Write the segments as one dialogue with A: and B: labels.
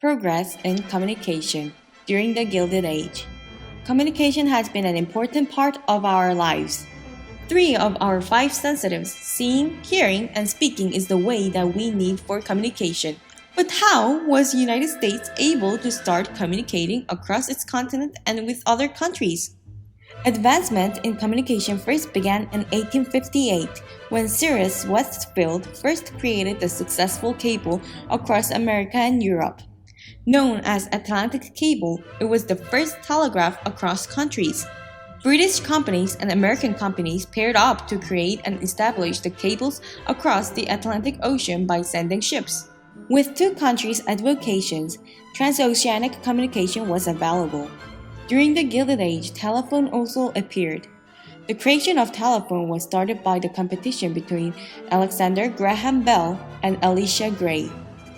A: Progress in communication during the Gilded Age. Communication has been an important part of our lives. Three of our five sensitives, seeing, hearing, and speaking, is the way that we need for communication. But how was the United States able to start communicating across its continent and with other countries? Advancement in communication first began in 1858 when Cyrus Westfield first created the successful cable across America and Europe. Known as Atlantic Cable, it was the first telegraph across countries. British companies and American companies paired up to create and establish the cables across the Atlantic Ocean by sending ships. With two countries' advocations, transoceanic communication was available. During the Gilded Age, telephone also appeared. The creation of telephone was started by the competition between Alexander Graham Bell and Elisha Gray.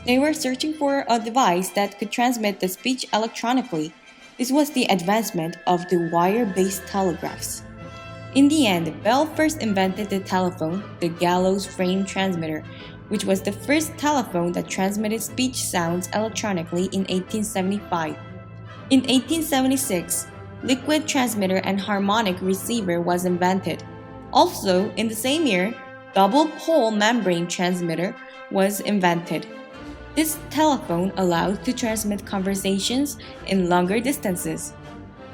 A: They were searching for a device that could transmit the speech electronically. This was the advancement of the wire-based telegraphs. In the end, Bell first invented the telephone, the gallows frame transmitter, which was the first telephone that transmitted speech sounds electronically in 1875. In 1876, liquid transmitter and harmonic receiver was invented. Also, in the same year, double pole membrane transmitter was invented. This telephone allowed to transmit conversations in longer distances.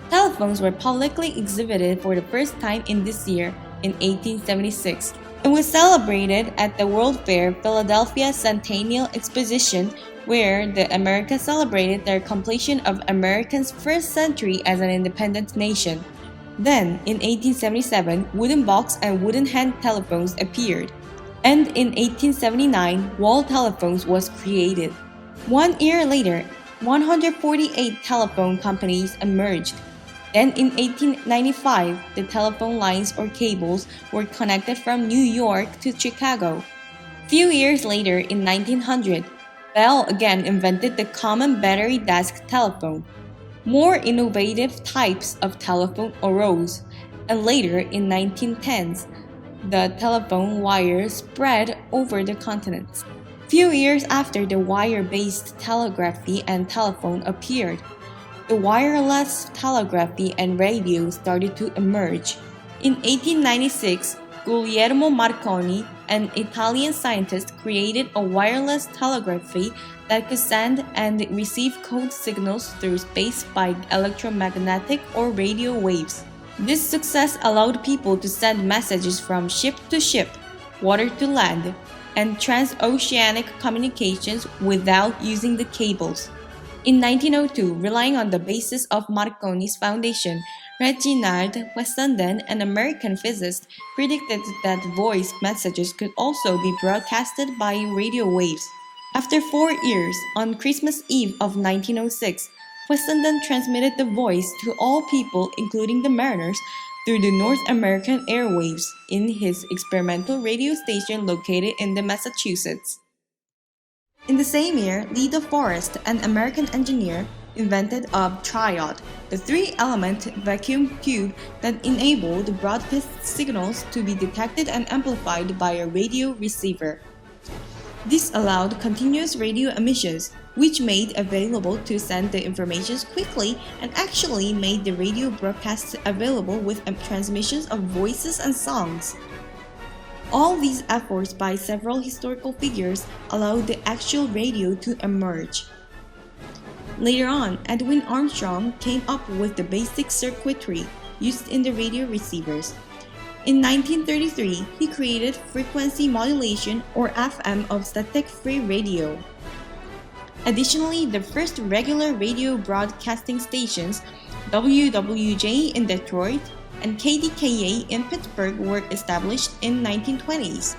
A: Telephones were publicly exhibited for the first time in this year in 1876 and was celebrated at the World Fair Philadelphia Centennial Exposition, where the Americas celebrated their completion of America's first century as an independent nation. Then, in 1877, wooden box and wooden hand telephones appeared. And in 1879, wall telephones was created. 1 year later, 148 telephone companies emerged. Then in 1895, the telephone lines or cables were connected from New York to Chicago. Few years later, in 1900, Bell again invented the common battery desk telephone. More innovative types of telephone arose, and later in 1910s, the telephone wire spread over the continents. Few years after the wire-based telegraphy and telephone appeared, the wireless telegraphy and radio started to emerge. In 1896, Guglielmo Marconi, an Italian scientist, created a wireless telegraphy that could send and receive code signals through space by electromagnetic or radio waves. This success allowed people to send messages from ship to ship, water to land, and transoceanic communications without using the cables. In 1902, relying on the basis of Marconi's foundation, Reginald Fessenden, an American physicist, predicted that voice messages could also be broadcasted by radio waves. After 4 years, on Christmas Eve of 1906, Fessenden transmitted the voice to all people, including the mariners, through the North American airwaves in his experimental radio station located in Massachusetts. In the same year, Leda Forrest, an American engineer, invented a triode, the three-element vacuum tube that enabled broadcast signals to be detected and amplified by a radio receiver. This allowed continuous radio emissions, which made available to send the information quickly and actually made the radio broadcasts available with transmissions of voices and songs. All these efforts by several historical figures allowed the actual radio to emerge. Later on, Edwin Armstrong came up with the basic circuitry used in the radio receivers. In 1933, he created frequency modulation or FM of static-free radio. Additionally, the first regular radio broadcasting stations, WWJ in Detroit and KDKA in Pittsburgh, were established in 1920s.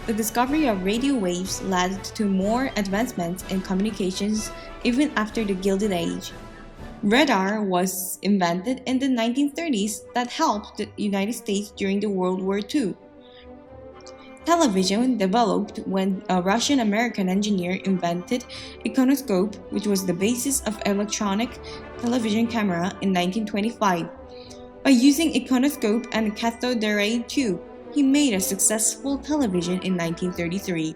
A: The discovery of radio waves led to more advancements in communications even after the Gilded Age. Radar was invented in the 1930s that helped the United States during the World War II. Television developed when a Russian-American engineer invented iconoscope, which was the basis of electronic television camera in 1925. By using iconoscope and cathode ray tube, he made a successful television in 1933.